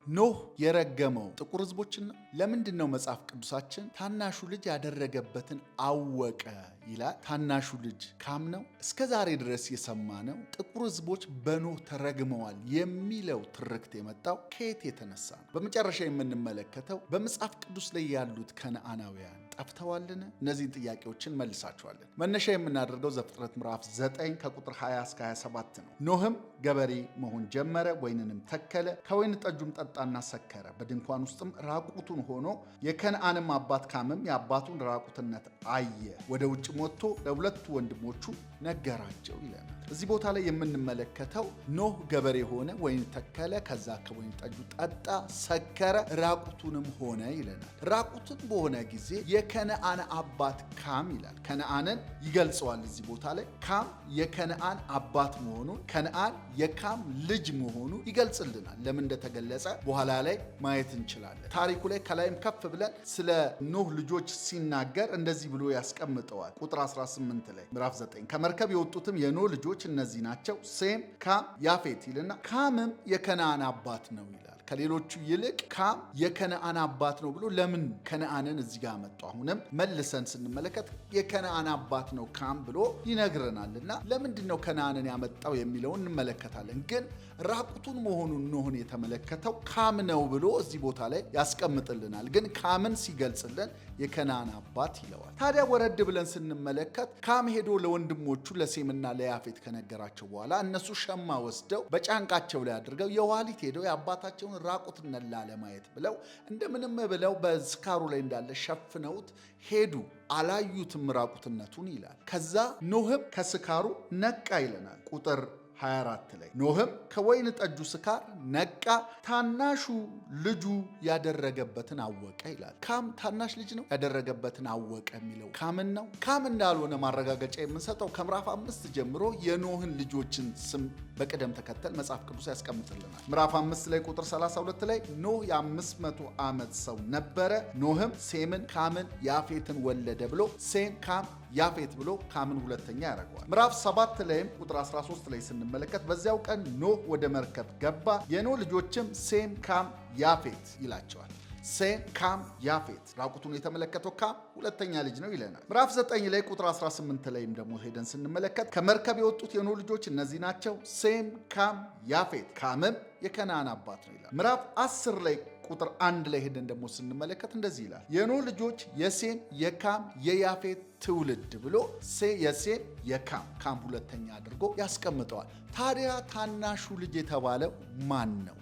ኖህ የረገመው ጥቁር ሕዝቦችን ነው። ለምንድን ነው መጽሐፍ ቅዱሳችን ታናሹ ልጅ ያደረገበትን አወቀ ይላል? ታናሹ ልጅ ካም ነው። እስከ ዛሬ ድረስ የሰማነው ጥቁር ሕዝቦች በኖህ ተረግመዋል የሚለው ትርክት የመጣው ከየት የተነሳ ነው? በመጨረሻ የምንመለከተው በመጽሐፍ ቅዱስ ላይ ያሉት ከነዓናውያን ጠፍተዋልን? እነዚህን ጥያቄዎችን መልሳቸዋለን። መነሻ የምናደርገው ዘፍጥረት ምዕራፍ 9 ከቁጥር 20 እስከ 27 ነው። ኖህም ገበሬ መሆን ጀመረ፣ ወይንንም ተከለ፣ ከወይን ጠጁም ጠጣና ሰከረ። በድንኳን ውስጥም ራቁቱን ሆኖ የከነዓንም አባት ካምም የአባቱን ራቁትነት አየ። ወደ ውጭ ወጥቶ ለሁለቱ ወንድሞቹ ነገራቸው ይለናል። እዚህ ቦታ ላይ የምንመለከተው ኖህ ገበሬ ሆነ፣ ወይን ተከለ፣ ከዛ ከወይን ጠጁ ጠጣ፣ ሰከረ፣ ራቁቱንም ሆነ ይለናል። ራቁቱን በሆነ ጊዜ የከነዓን አባት ካም ይላል። ከነዓንን ይገልጸዋል እዚህ ቦታ ላይ። ካም የከነዓን አባት መሆኑን፣ ከነዓን የካም ልጅ መሆኑ ይገልጽልናል። ለምን እንደተገለጸ በኋላ ላይ ማየት እንችላለን። ታሪኩ ላይ ከላይም ከፍ ብለን ስለ ኖህ ልጆች ሲናገር እንደዚህ ብሎ ያስቀምጠዋል። ቁጥር 18 ላይ ምዕራፍ 9 ከመርከብ የወጡትም የኖህ ልጆች እነዚህ ናቸው፣ ሴም፣ ካም፣ ያፌት ይልና ካምም የከነዓን አባት ነው ይላል። ከሌሎቹ ይልቅ ካም የከነዓን አባት ነው ብሎ ለምን ከነዓንን እዚህ ጋር መጡ? አሁንም መልሰን ስንመለከት የከነዓን አባት ነው ካም ብሎ ይነግረናልና ለምንድን ነው ከነዓንን ያመጣው የሚለውን እንመለከታለን። ግን ራቁቱን መሆኑን ኖህን የተመለከተው ካም ነው ብሎ እዚህ ቦታ ላይ ያስቀምጥልናል። ግን ካምን ሲገልጽልን የከነዓን አባት ይለዋል። ታዲያ ወረድ ብለን ስንመለከት ካም ሄዶ ለወንድሞቹ ለሴምና ለያፌት ከነገራቸው በኋላ እነሱ ሸማ ወስደው በጫንቃቸው ላይ አድርገው የኋሊት ሄደው የአባታቸውን ራቁትነት ላለማየት ብለው እንደምንም ብለው በስካሩ ላይ እንዳለ ሸፍነውት ሄዱ። አላዩትም ራቁትነቱን ይላል። ከዛ ኖህም ከስካሩ ነቃ ይለናል። ቁጥር 24 ላይ ኖህም ከወይን ጠጁ ስካር ነቃ፣ ታናሹ ልጁ ያደረገበትን አወቀ ይላል። ካም ታናሽ ልጅ ነው። ያደረገበትን አወቀ የሚለው ካምን ነው። ካም እንዳልሆነ ማረጋገጫ የምንሰጠው ከምዕራፍ 5 ጀምሮ የኖህን ልጆችን ስም በቅደም ተከተል መጽሐፍ ቅዱስ ያስቀምጥልናል። ምዕራፍ 5 ላይ ቁጥር 32 ላይ ኖህ የ500 ዓመት ሰው ነበረ፣ ኖህም ሴምን፣ ካምን፣ ያፌትን ወለደ ብሎ ሴም፣ ካም፣ ያፌት ብሎ ካምን ሁለተኛ ያደርገዋል። ምዕራፍ 7 ላይም ቁጥር 13 ላይ ስንመለከት በዚያው ቀን ኖህ ወደ መርከብ ገባ፣ የኖህ ልጆችም ሴም፣ ካም፣ ያፌት ይላቸዋል። ሴም፣ ካም፣ ያፌት ራቁቱን የተመለከተው ካም ሁለተኛ ልጅ ነው ይለናል። ምዕራፍ 9 ላይ ቁጥር 18 ላይም ደግሞ ሄደን ስንመለከት ከመርከብ የወጡት የኖህ ልጆች እነዚህ ናቸው፣ ሴም፣ ካም፣ ያፌት፣ ካምም የከነዓን አባት ነው ይላል። ምዕራፍ 10 ላይ ቁጥር 1 ላይ ሄደን ደግሞ ስንመለከት እንደዚህ ይላል፣ የኖህ ልጆች የሴም፣ የካም፣ የያፌት ትውልድ ብሎ የሴም፣ የካም፣ ካም ሁለተኛ አድርጎ ያስቀምጠዋል። ታዲያ ታናሹ ልጅ የተባለው ማን ነው?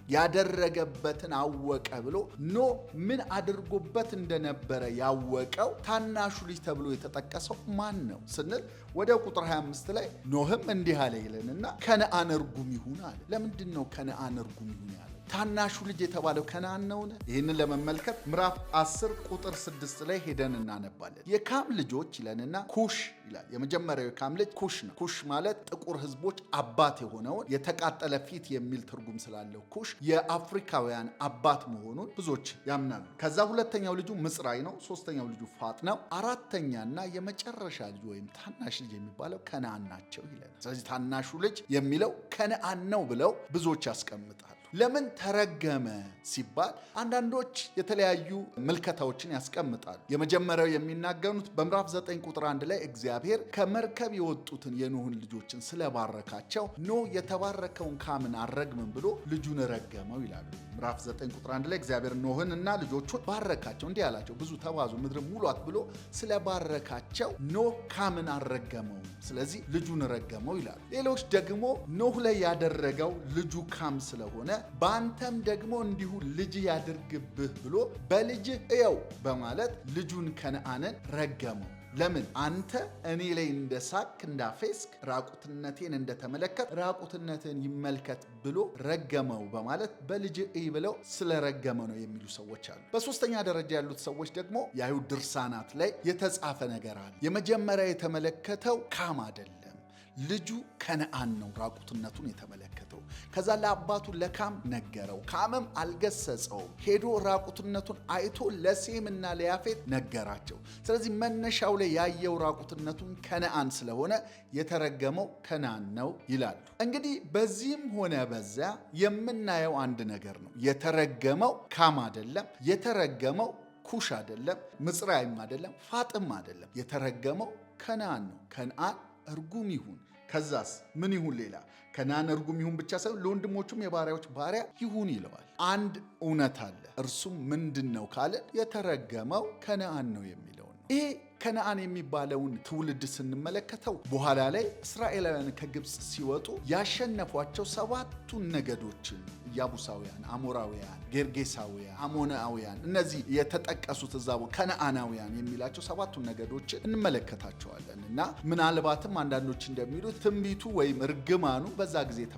ያደረገበትን አወቀ ብሎ ኖህ ምን አድርጎበት እንደነበረ ያወቀው ታናሹ ልጅ ተብሎ የተጠቀሰው ማን ነው ስንል ወደ ቁጥር 25 ላይ ኖህም እንዲህ አለ ይለንና ከነዓን እርጉም ይሁን አለ። ለምንድን ነው ከነዓን እርጉም ይሁን ያለ? ታናሹ ልጅ የተባለው ከነዓን ነውን? ይህንን ለመመልከት ምዕራፍ 10 ቁጥር 6 ላይ ሄደን እናነባለን። የካም ልጆች ይለንና ኩሽ ይላል። የመጀመሪያው የካም ልጅ ኩሽ ነው። ኩሽ ማለት ጥቁር ሕዝቦች አባት የሆነውን የተቃጠለ ፊት የሚል ትርጉም ስላለው ኩሽ የአፍሪካውያን አባት መሆኑን ብዙዎች ያምናሉ። ከዛ ሁለተኛው ልጁ ምጽራይ ነው። ሶስተኛው ልጁ ፋጥ ነው። አራተኛና የመጨረሻ ልጅ ወይም ታናሽ ልጅ የሚባለው ከነዓን ናቸው ይለናል። ስለዚህ ታናሹ ልጅ የሚለው ከነዓን ነው ብለው ብዙዎች ያስቀምጣሉ። ለምን ተረገመ ሲባል አንዳንዶች የተለያዩ ምልከታዎችን ያስቀምጣሉ። የመጀመሪያው የሚናገሩት በምዕራፍ 9 ቁጥር 1 ላይ እግዚአብሔር ከመርከብ የወጡትን የኖህን ልጆችን ስለባረካቸው ኖህ የተባረከውን ካምን አልረግምም ብሎ ልጁን ረገመው ይላሉ። ምዕራፍ 9 ቁጥር 1 ላይ እግዚአብሔር ኖህን እና ልጆቹን ባረካቸው፣ እንዲህ አላቸው ብዙ ተባዙ ምድር ሙሏት ብሎ ስለባረካቸው ኖህ ካምን አልረገመው፣ ስለዚህ ልጁን ረገመው ይላሉ። ሌሎች ደግሞ ኖህ ላይ ያደረገው ልጁ ካም ስለሆነ በአንተም ደግሞ እንዲሁ ልጅ ያድርግብህ ብሎ በልጅህ እየው በማለት ልጁን ከነዓንን ረገመው። ለምን አንተ እኔ ላይ እንደሳክ እንዳፌስክ ራቁትነቴን እንደተመለከት ራቁትነትን ይመልከት ብሎ ረገመው በማለት በልጅ እይ ብለው ስለረገመ ነው የሚሉ ሰዎች አሉ። በሶስተኛ ደረጃ ያሉት ሰዎች ደግሞ የአይሁድ ድርሳናት ላይ የተጻፈ ነገር አለ። የመጀመሪያ የተመለከተው ካም አይደለም፣ ልጁ ከነዓን ነው ራቁትነቱን የተመለከተው። ከዛ ለአባቱ ለካም ነገረው። ካምም አልገሰጸውም። ሄዶ ራቁትነቱን አይቶ ለሴምና ለያፌት ነገራቸው። ስለዚህ መነሻው ላይ ያየው ራቁትነቱን ከነአን ስለሆነ የተረገመው ከነአን ነው ይላሉ። እንግዲህ በዚህም ሆነ በዚያ የምናየው አንድ ነገር ነው። የተረገመው ካም አይደለም። የተረገመው ኩሽ አይደለም። ምጽራይም አይደለም። ፋጥም አይደለም። የተረገመው ከነአን ነው። ከነአን እርጉም ይሁን። ከዛስ ምን ይሁን? ሌላ ከነአን እርጉም ይሁን ብቻ ሳይሆን ለወንድሞቹም የባሪያዎች ባሪያ ይሁን ይለዋል። አንድ እውነት አለ። እርሱም ምንድን ነው ካለ የተረገመው ከነአን ነው የሚለው ነው። ይሄ ከነአን የሚባለውን ትውልድ ስንመለከተው በኋላ ላይ እስራኤላውያን ከግብፅ ሲወጡ ያሸነፏቸው 7ቱን ነገዶችን ኢያቡሳውያን፣ አሞራውያን፣ ጌርጌሳውያን፣ አሞናውያን እነዚህ የተጠቀሱት እዛ ከነአናውያን የሚላቸው 7ቱን ነገዶችን እንመለከታቸዋለን እና ምናልባትም አንዳንዶች እንደሚሉት ትንቢቱ ወይም እርግማኑ በዛ ጊዜ